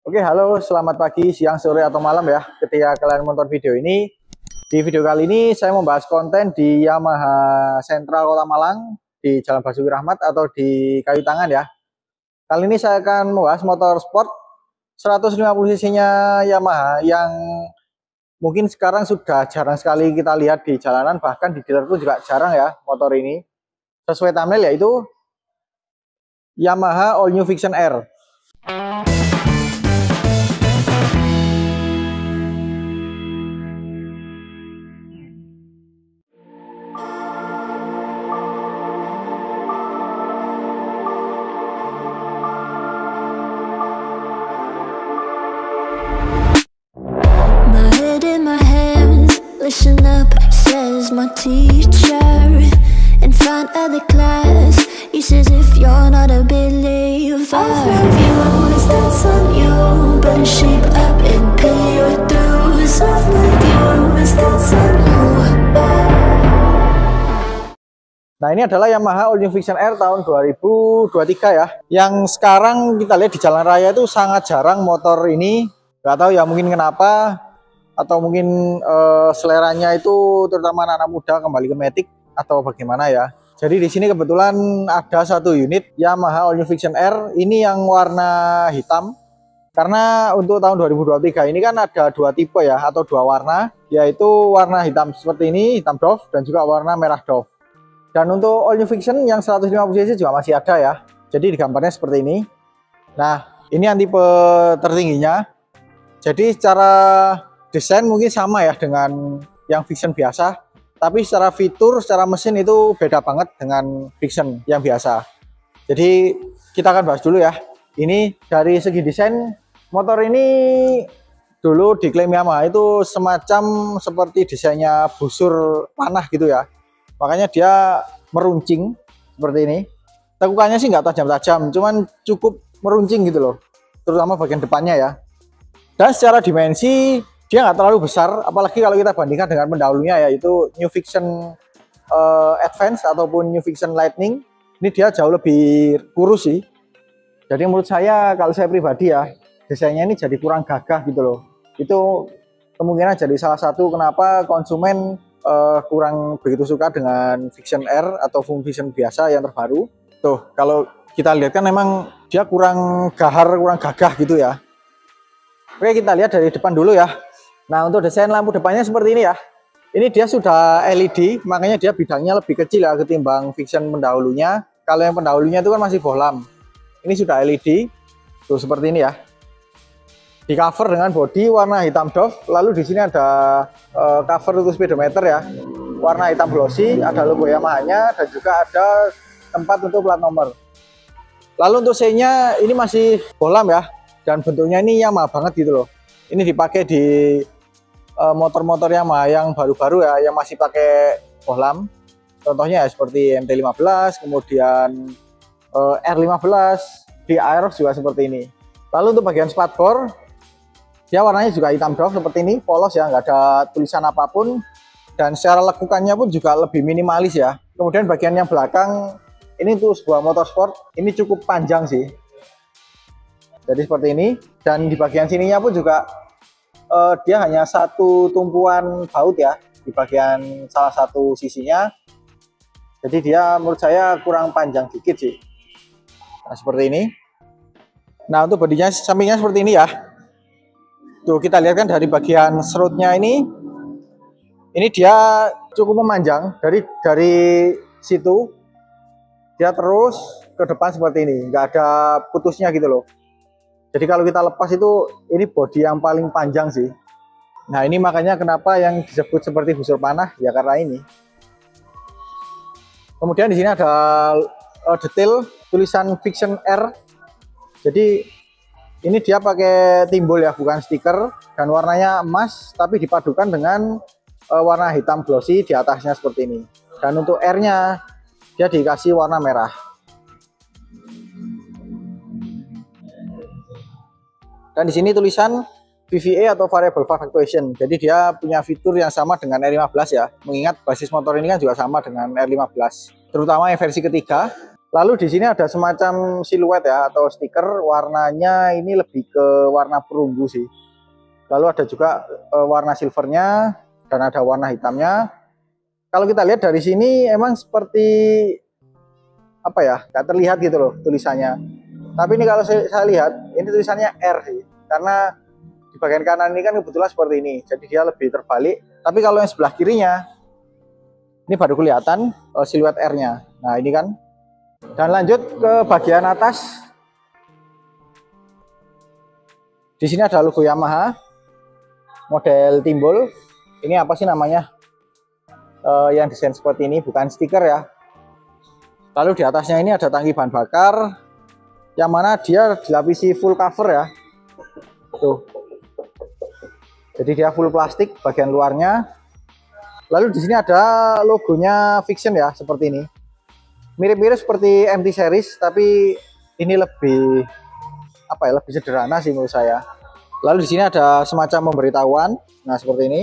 Oke, halo, selamat pagi, siang, sore, atau malam ya ketika kalian menonton video ini. Di video kali ini saya membahas konten di Yamaha Sentral Kota Malang di Jalan Basuki Rahmat atau di Kayu Tangan ya. Kali ini saya akan membahas motor sport 150 cc-nya Yamaha yang mungkin sekarang sudah jarang sekali kita lihat di jalanan, bahkan di dealer pun juga jarang ya motor ini. Sesuai thumbnail yaitu Yamaha All New Vision R. Listen up, says my teacher in front of the class. He says if you're not a believer, I've views that's on you. Better shape up and pay your dues. I've views that's on you. Nah, ini adalah Yamaha All New Vision R tahun 2023 ya. Yang sekarang kita lihat di jalan raya itu sangat jarang motor ini. Gak tahu ya, mungkin kenapa, atau mungkin seleranya itu terutama anak-anak muda kembali ke Matic atau bagaimana ya. Jadi di sini kebetulan ada satu unit Yamaha All New Vision R ini yang warna hitam. Karena untuk tahun 2023 ini kan ada dua tipe ya, atau dua warna, yaitu warna hitam seperti ini, hitam doff, dan juga warna merah doff. Dan untuk All New Vision yang 150 cc juga masih ada ya. Jadi digambarnya seperti ini. Nah, ini yang tipe tertingginya. Jadi secara desain mungkin sama ya dengan yang Vision biasa, tapi secara fitur, secara mesin itu beda banget dengan Vision yang biasa. Jadi kita akan bahas dulu ya. Ini dari segi desain, motor ini dulu diklaim Yamaha itu semacam seperti desainnya busur panah gitu ya. Makanya dia meruncing seperti ini. Tekukannya sih nggak tajam-tajam, cuman cukup meruncing gitu loh, terutama bagian depannya ya. Dan secara dimensi dia nggak terlalu besar, apalagi kalau kita bandingkan dengan pendahulunya yaitu New Vision Advance ataupun New Vision Lightning. Ini dia jauh lebih kurus sih. Jadi menurut saya, kalau saya pribadi ya, desainnya ini jadi kurang gagah gitu loh. Itu kemungkinan jadi salah satu kenapa konsumen kurang begitu suka dengan Vision R atau Vision biasa yang terbaru. Tuh, kalau kita lihat kan memang dia kurang gahar, kurang gagah gitu ya. Oke, kita lihat dari depan dulu ya. Nah, untuk desain lampu depannya seperti ini ya. Ini dia sudah LED, makanya dia bidangnya lebih kecil ya ketimbang Vision pendahulunya. Kalau yang pendahulunya itu kan masih bohlam. Ini sudah LED, tuh seperti ini ya. Di cover dengan bodi warna hitam doff. Lalu di sini ada cover untuk speedometer ya, warna hitam glossy. Ada logo Yamaha-nya dan juga ada tempat untuk plat nomor. Lalu untuk C-nya ini masih bohlam ya, dan bentuknya ini Yamaha banget gitu loh. Ini dipakai di motor-motor Yamaha yang baru-baru ya, yang masih pakai bohlam. Contohnya ya seperti MT-15, kemudian R15, di Aerox juga seperti ini. Lalu untuk bagian spakbor, dia warnanya juga hitam doff seperti ini, polos ya, nggak ada tulisan apapun. Dan secara lekukannya pun juga lebih minimalis ya. Kemudian bagian yang belakang, ini tuh sebuah motor sport, ini cukup panjang sih. Jadi seperti ini. Dan di bagian sininya pun juga dia hanya satu tumpuan baut ya di bagian salah satu sisinya. Jadi dia menurut saya kurang panjang dikit sih. Nah, seperti ini. Nah, untuk bodinya sampingnya seperti ini ya. Tuh, kita lihat kan dari bagian serutnya ini dia cukup memanjang dari situ dia terus ke depan seperti ini, nggak ada putusnya gitu loh. Jadi kalau kita lepas itu, ini bodi yang paling panjang sih. Nah, ini makanya kenapa yang disebut seperti busur panah, ya karena ini. Kemudian di sini ada detail tulisan Vision R. Jadi ini dia pakai timbul ya, bukan stiker. Dan warnanya emas, tapi dipadukan dengan warna hitam glossy di atasnya seperti ini. Dan untuk R-nya, dia dikasih warna merah. Dan di sini tulisan VVA atau Variable Valve Actuation. Jadi dia punya fitur yang sama dengan R15 ya. Mengingat basis motor ini kan juga sama dengan R15. Terutama yang versi ketiga. Lalu di sini ada semacam siluet ya atau stiker, warnanya ini lebih ke warna perunggu sih. Lalu ada juga warna silvernya dan ada warna hitamnya. Kalau kita lihat dari sini emang seperti apa ya, nggak terlihat gitu loh tulisannya. Tapi ini kalau saya lihat ini tulisannya R sih, karena di bagian kanan ini kan kebetulan seperti ini, jadi dia lebih terbalik. Tapi kalau yang sebelah kirinya ini baru kelihatan siluet R-nya. Nah ini kan. Dan lanjut ke bagian atas. Di sini ada logo Yamaha, model timbul. Ini apa sih namanya? Yang desain seperti ini, bukan stiker ya. Lalu di atasnya ini ada tangki bahan bakar, yang mana dia dilapisi full cover ya. Tuh. Jadi dia full plastik bagian luarnya. Lalu di sini ada logonya Vixion ya, seperti ini. Mirip-mirip seperti MT series, tapi ini lebih apa ya, lebih sederhana sih menurut saya. Lalu di sini ada semacam pemberitahuan. Nah, seperti ini.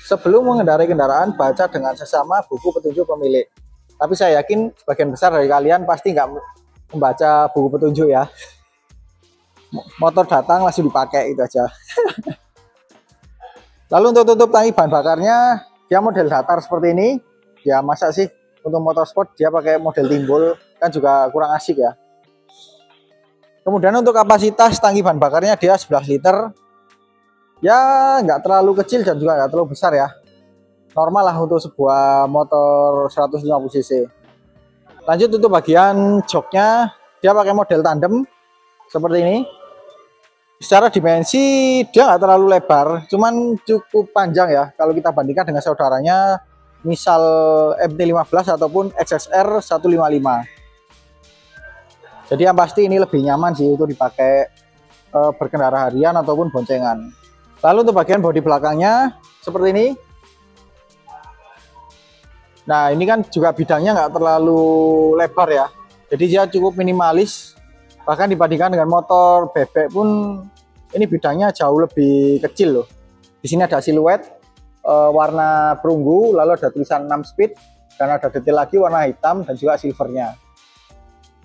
Sebelum mengendarai kendaraan, baca dengan sesama buku petunjuk pemilik. Tapi saya yakin sebagian besar dari kalian pasti nggak membaca buku petunjuk ya. Motor datang langsung dipakai, itu aja. Lalu untuk tutup tangki bahan bakarnya, dia model datar seperti ini. Ya masa sih untuk motor sport dia pakai model timbul, kan juga kurang asik ya. Kemudian untuk kapasitas tangki bahan bakarnya dia 11 liter. Ya nggak terlalu kecil dan juga nggak terlalu besar ya. Normal lah untuk sebuah motor 150 cc. Lanjut untuk bagian joknya, dia pakai model tandem seperti ini. Secara dimensi dia nggak terlalu lebar, cuman cukup panjang ya kalau kita bandingkan dengan saudaranya, misal MT-15 ataupun XSR 155. Jadi yang pasti ini lebih nyaman sih untuk dipakai berkendara harian ataupun boncengan. Lalu untuk bagian bodi belakangnya seperti ini. Nah ini kan juga bidangnya nggak terlalu lebar ya, jadi dia cukup minimalis. Bahkan dibandingkan dengan motor bebek pun ini bidangnya jauh lebih kecil loh. Di sini ada siluet warna perunggu, lalu ada tulisan 6 speed, dan ada detail lagi warna hitam dan juga silvernya.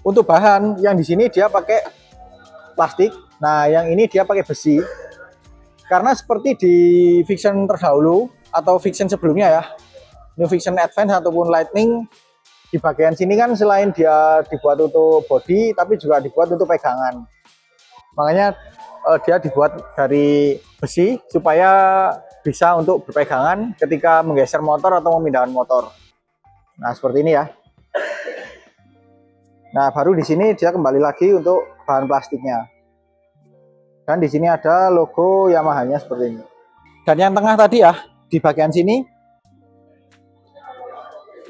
Untuk bahan yang di sini dia pakai plastik, nah yang ini dia pakai besi. Karena seperti di Vixion terdahulu atau Vixion sebelumnya ya, New Vixion Advance ataupun Lightning, di bagian sini kan selain dia dibuat untuk bodi, tapi juga dibuat untuk pegangan. Makanya dia dibuat dari besi supaya bisa untuk berpegangan ketika menggeser motor atau memindahkan motor. Nah seperti ini ya. Nah baru di sini dia kembali lagi untuk bahan plastiknya. Dan di sini ada logo Yamaha-nya seperti ini. Dan yang tengah tadi ya, di bagian sini,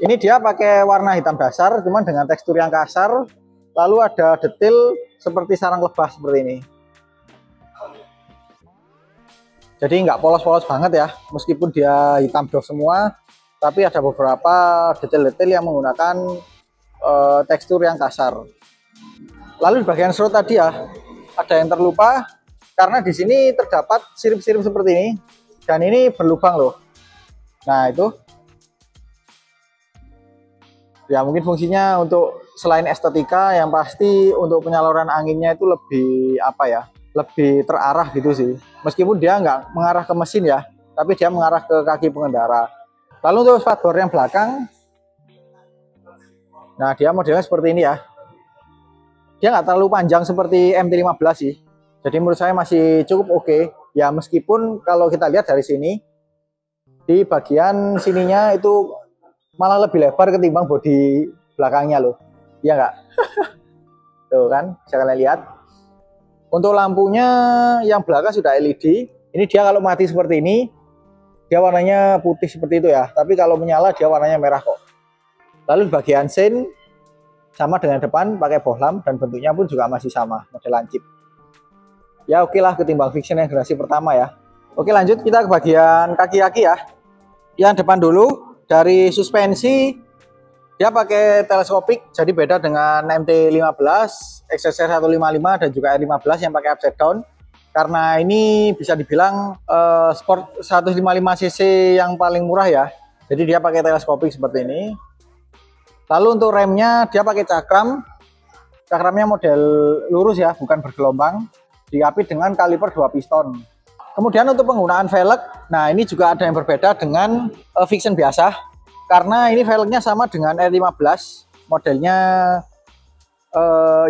ini dia pakai warna hitam dasar, cuman dengan tekstur yang kasar. Lalu ada detail seperti sarang lebah seperti ini. Jadi nggak polos-polos banget ya, meskipun dia hitam doff semua, tapi ada beberapa detail-detail yang menggunakan tekstur yang kasar. Lalu di bagian serut tadi ya, ada yang terlupa karena di sini terdapat sirip-sirip seperti ini, dan ini berlubang loh. Nah itu, ya mungkin fungsinya untuk selain estetika, yang pasti untuk penyaluran anginnya itu lebih apa ya, lebih terarah gitu sih. Meskipun dia nggak mengarah ke mesin ya, tapi dia mengarah ke kaki pengendara. Lalu untuk spakbor yang belakang, nah dia modelnya seperti ini ya. Dia nggak terlalu panjang seperti MT-15 sih. Jadi menurut saya masih cukup oke. Ya meskipun kalau kita lihat dari sini, di bagian sininya itu malah lebih lebar ketimbang bodi belakangnya loh. Iya nggak? Tuh kan, bisa kalian lihat. Untuk lampunya yang belakang sudah LED. Ini dia kalau mati seperti ini, dia warnanya putih seperti itu ya. Tapi kalau menyala dia warnanya merah kok. Lalu di bagian sein sama dengan depan pakai bohlam, dan bentuknya pun juga masih sama, model lancip. Ya oke lah ketimbang Vixion yang generasi pertama ya. Oke lanjut kita ke bagian kaki-kaki ya. Yang depan dulu, dari suspensi dia pakai teleskopik, jadi beda dengan MT-15, XSR 155 dan juga R15 yang pakai upside down. Karena ini bisa dibilang sport 155 cc yang paling murah ya. Jadi dia pakai teleskopik seperti ini. Lalu untuk remnya dia pakai cakramnya model lurus ya, bukan bergelombang, diapit dengan kaliper 2 piston. Kemudian untuk penggunaan velg, nah ini juga ada yang berbeda dengan Vixion biasa, karena ini velgnya sama dengan R15, modelnya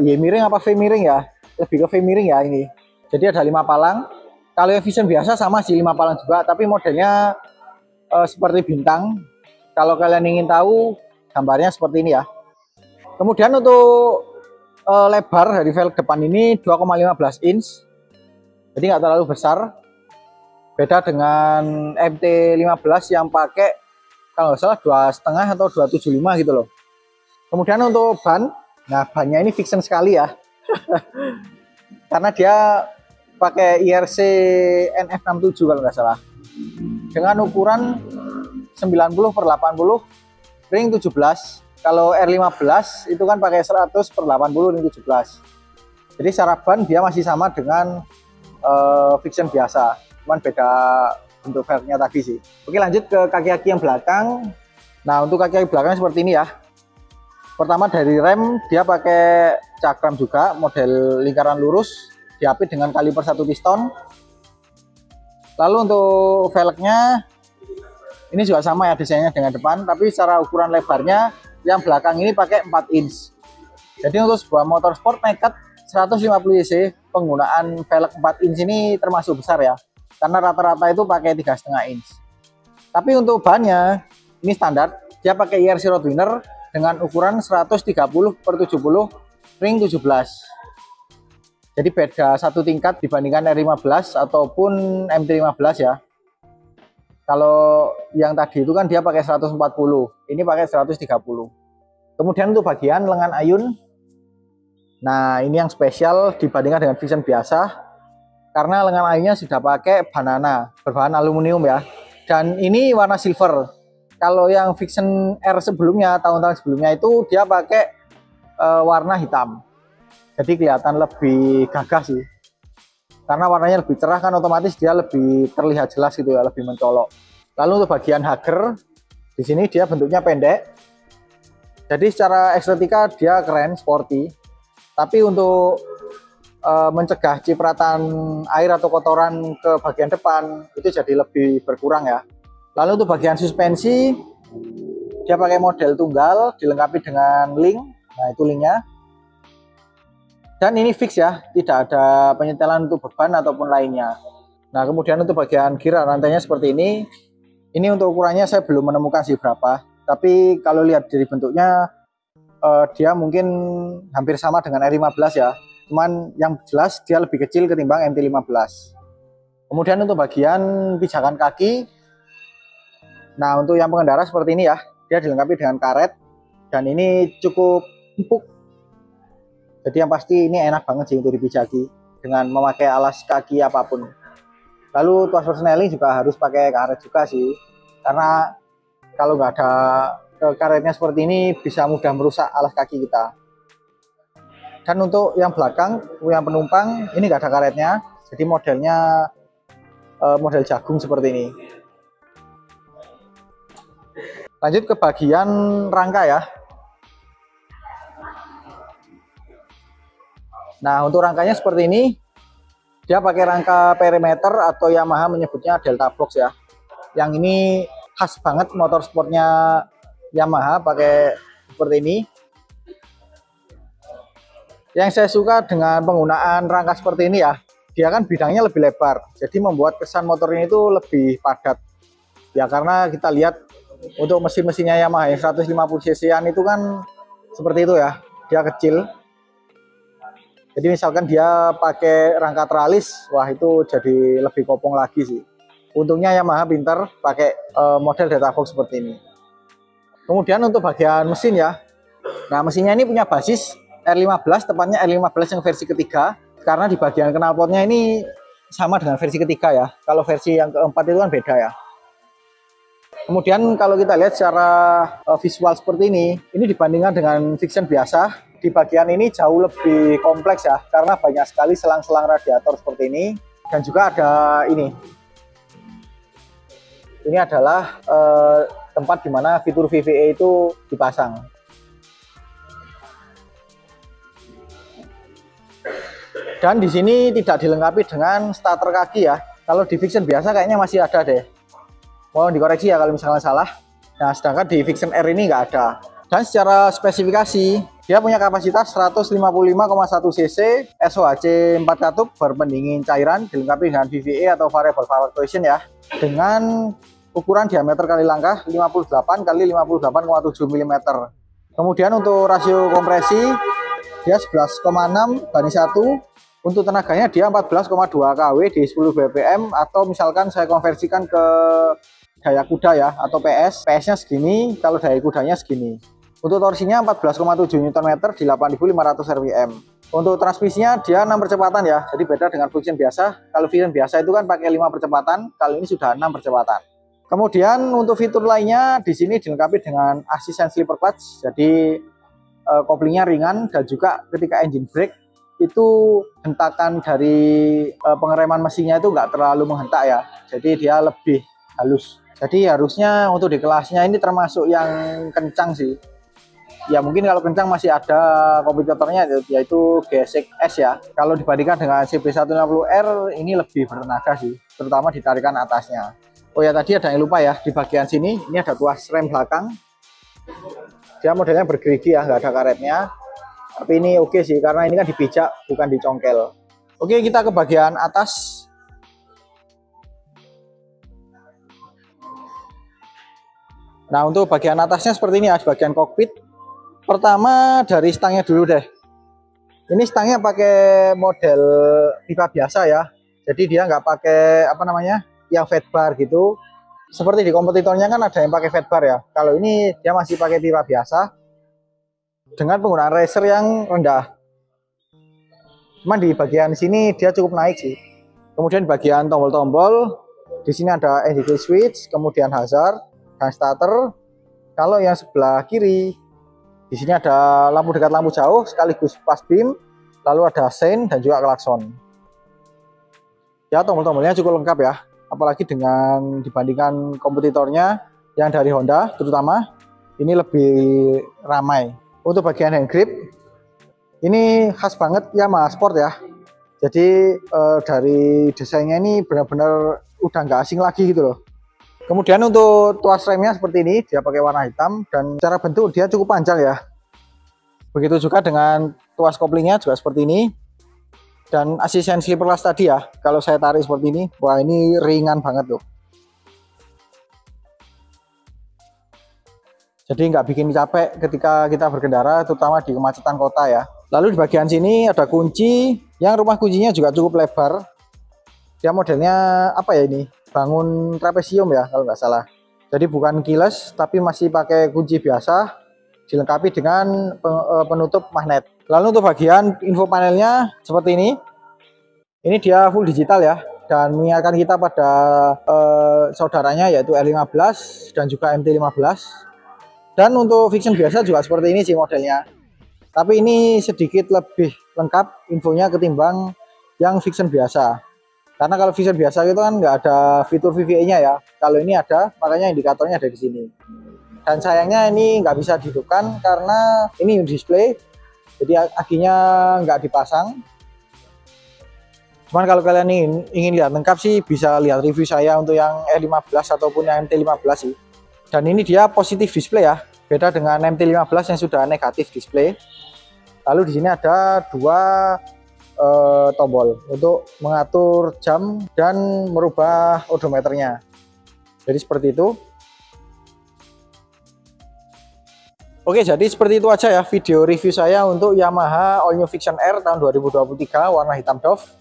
Y miring apa V miring ya, lebih ke V miring ya ini. Jadi ada 5 palang. Kalau yang Vixion biasa sama sih 5 palang juga, tapi modelnya seperti bintang. Kalau kalian ingin tahu, gambarnya seperti ini ya. Kemudian untuk lebar dari velg depan ini 2,15 inch, jadi nggak terlalu besar. Beda dengan MT15 yang pakai kalau nggak salah 2,5 atau 275 gitu loh. Kemudian untuk ban, nah bannya ini Vixion sekali ya, karena dia pakai IRC NF67 kalau nggak salah, dengan ukuran 90/80 ring 17. Kalau R15 itu kan pakai 100/80 ring 17. Jadi secara ban dia masih sama dengan Vixion biasa, cuman beda bentuk velgnya tadi sih. Oke, lanjut ke kaki-kaki yang belakang. Nah, untuk kaki-kaki belakang seperti ini ya. Pertama dari rem dia pakai cakram juga, model lingkaran lurus, diapit dengan kaliper 1 piston. Lalu untuk velgnya ini juga sama ya desainnya dengan depan, tapi secara ukuran lebarnya yang belakang ini pakai 4 inch. Jadi untuk sebuah motor sport nekat 150 cc, penggunaan velg 4 inch ini termasuk besar ya, karena rata-rata itu pakai 3,5 inch. Tapi untuk bannya ini standar, dia pakai IRC Roadwinner dengan ukuran 130/70 ring 17. Jadi beda satu tingkat dibandingkan R15 ataupun MT15 ya. Kalau yang tadi itu kan dia pakai 140, ini pakai 130. Kemudian untuk bagian lengan ayun, nah ini yang spesial dibandingkan dengan Vixion biasa, karena lengan ayunnya sudah pakai banana berbahan aluminium ya, dan ini warna silver. Kalau yang Vixion R sebelumnya, tahun-tahun sebelumnya itu dia pakai warna hitam, jadi kelihatan lebih gagah sih, karena warnanya lebih cerah kan, otomatis dia lebih terlihat jelas gitu ya, lebih mencolok. Lalu untuk bagian hager, di sini dia bentuknya pendek, jadi secara estetika dia keren, sporty. Tapi untuk mencegah cipratan air atau kotoran ke bagian depan itu jadi lebih berkurang ya. Lalu untuk bagian suspensi dia pakai model tunggal dilengkapi dengan link. Nah itu linknya. Dan ini fix ya, tidak ada penyetelan untuk beban ataupun lainnya. Nah kemudian untuk bagian gear rantainya seperti ini. Ini untuk ukurannya saya belum menemukan sih berapa, tapi kalau lihat dari bentuknya dia mungkin hampir sama dengan R15 ya, cuman yang jelas dia lebih kecil ketimbang MT15. Kemudian untuk bagian pijakan kaki, nah untuk yang pengendara seperti ini ya, dia dilengkapi dengan karet, dan ini cukup empuk, jadi yang pasti ini enak banget sih untuk dipijaki dengan memakai alas kaki apapun. Lalu tuas persneling juga harus pakai karet juga sih, karena kalau nggak ada karetnya seperti ini bisa mudah merusak alas kaki kita. Dan untuk yang belakang, yang penumpang ini nggak ada karetnya, jadi modelnya model jagung seperti ini. Lanjut ke bagian rangka ya. Nah untuk rangkanya seperti ini, dia pakai rangka perimeter atau Yamaha menyebutnya Delta Box ya. Yang ini khas banget motor sportnya Yamaha, pakai seperti ini. Yang saya suka dengan penggunaan rangka seperti ini ya, dia kan bidangnya lebih lebar, jadi membuat kesan motor ini tuh lebih padat. Ya karena kita lihat untuk mesin-mesinnya Yamaha yang 150 cc-an itu kan seperti itu ya, dia kecil. Jadi misalkan dia pakai rangka tralis, wah itu jadi lebih kopong lagi sih. Untungnya Yamaha pinter pakai model Delta Box seperti ini. Kemudian untuk bagian mesin ya, nah mesinnya ini punya basis R15, tepatnya R15 yang versi ketiga, karena di bagian knalpotnya ini sama dengan versi ketiga ya. Kalau versi yang keempat itu kan beda ya. Kemudian kalau kita lihat secara visual seperti ini dibandingkan dengan Vixion biasa, di bagian ini jauh lebih kompleks ya, karena banyak sekali selang-selang radiator seperti ini, dan juga ada ini. Ini adalah tempat dimana fitur VVA itu dipasang. Dan di sini tidak dilengkapi dengan starter kaki ya. Kalau di Vixion biasa kayaknya masih ada deh. Mohon dikoreksi ya kalau misalnya salah. Nah, sedangkan di Vixion R ini nggak ada. Dan secara spesifikasi, dia punya kapasitas 155,1 cc, SOHC 4 katup, berpendingin cairan, dilengkapi dengan VVA atau Variable Fluctuation ya. Dengan ukuran diameter kali langkah 58 kali 58,7 mm. Kemudian untuk rasio kompresi, dia 11,6 banding 1. Untuk tenaganya dia 14,2 kW di 10 bpm, atau misalkan saya konversikan ke daya kuda ya, atau PS. PS-nya segini, kalau daya kudanya segini. Untuk torsinya 14,7 Nm di 8.500 rpm. Untuk transmisinya dia 6 percepatan ya, jadi beda dengan Vixion biasa. Kalau Vixion biasa itu kan pakai 5 percepatan, kali ini sudah 6 percepatan. Kemudian untuk fitur lainnya di sini dilengkapi dengan asisten slipper clutch, jadi koplingnya ringan, dan juga ketika engine brake itu hentakan dari pengereman mesinnya itu nggak terlalu menghentak ya, jadi dia lebih halus. Jadi harusnya untuk di kelasnya ini termasuk yang kencang sih. Ya mungkin kalau kencang masih ada kompetitornya yaitu GSX S ya. Kalau dibandingkan dengan CB150R ini lebih bertenaga sih, terutama di tarikan atasnya. Oh ya, tadi ada yang lupa ya, di bagian sini ini ada tuas rem belakang. Dia modelnya bergerigi ya, nggak ada karetnya. Tapi ini oke sih, karena ini kan dipijak bukan dicongkel. Oke, kita ke bagian atas. Nah, untuk bagian atasnya seperti ini ya, di bagian kokpit. Pertama dari stangnya dulu deh. Ini stangnya pakai model pipa biasa ya. Jadi dia nggak pakai apa namanya, yang fat bar gitu. Seperti di kompetitornya kan ada yang pakai fat bar ya. Kalau ini dia masih pakai pipa biasa dengan penggunaan racer yang rendah. Cuman di bagian sini dia cukup naik sih. Kemudian di bagian tombol-tombol, di sini ada NDK switch, kemudian hazard dan starter. Kalau yang sebelah kiri, di sini ada lampu dekat, lampu jauh, sekaligus pas beam, lalu ada sein dan juga klakson. Ya, tombol-tombolnya cukup lengkap ya, apalagi dengan dibandingkan kompetitornya yang dari Honda terutama, ini lebih ramai. Untuk bagian hand grip, ini khas banget Yamaha Sport ya. Jadi dari desainnya ini benar-benar udah nggak asing lagi gitu loh. Kemudian untuk tuas remnya seperti ini, dia pakai warna hitam dan secara bentuk dia cukup panjang ya. Begitu juga dengan tuas koplingnya juga seperti ini. Dan asisten slipper clutch tadi ya, kalau saya tarik seperti ini, wah ini ringan banget loh. Jadi nggak bikin capek ketika kita berkendara, terutama di kemacetan kota ya. Lalu di bagian sini ada kunci, yang rumah kuncinya juga cukup lebar. Dia modelnya apa ya ini? Bangun trapesium ya kalau nggak salah. Jadi bukan keyless tapi masih pakai kunci biasa, dilengkapi dengan penutup magnet. Lalu untuk bagian info panelnya seperti ini. Ini dia full digital ya, dan mengingatkan kita pada saudaranya yaitu R15 dan juga MT15. Dan untuk Vixion biasa juga seperti ini sih modelnya. Tapi ini sedikit lebih lengkap infonya ketimbang yang Vixion biasa. Karena kalau Vixion biasa itu kan nggak ada fitur VVA-nya ya. Kalau ini ada, makanya indikatornya ada di sini. Dan sayangnya ini nggak bisa dihidupkan karena ini display, jadi akinya nggak dipasang. Cuman kalau kalian ingin lihat lengkap sih, bisa lihat review saya untuk yang R15 ataupun yang MT15 sih. Dan ini dia positif display ya, beda dengan MT15 yang sudah negatif display. Lalu di sini ada dua tombol untuk mengatur jam dan merubah odometernya. Jadi seperti itu. Oke, jadi seperti itu aja ya video review saya untuk Yamaha All New Vixion R tahun 2023 warna hitam doff.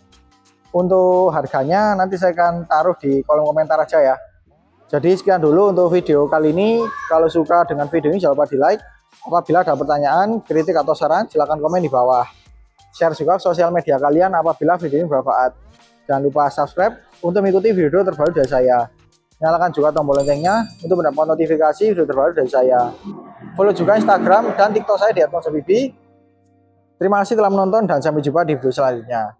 Untuk harganya nanti saya akan taruh di kolom komentar aja ya. Jadi sekian dulu untuk video kali ini. Kalau suka dengan video ini jangan lupa di like. Apabila ada pertanyaan, kritik atau saran silahkan komen di bawah. Share juga sosial media kalian apabila video ini bermanfaat. Jangan lupa subscribe untuk mengikuti video terbaru dari saya. Nyalakan juga tombol loncengnya untuk mendapat notifikasi video terbaru dari saya. Follow juga Instagram dan TikTok saya di @monsterbibi. Terima kasih telah menonton dan sampai jumpa di video selanjutnya.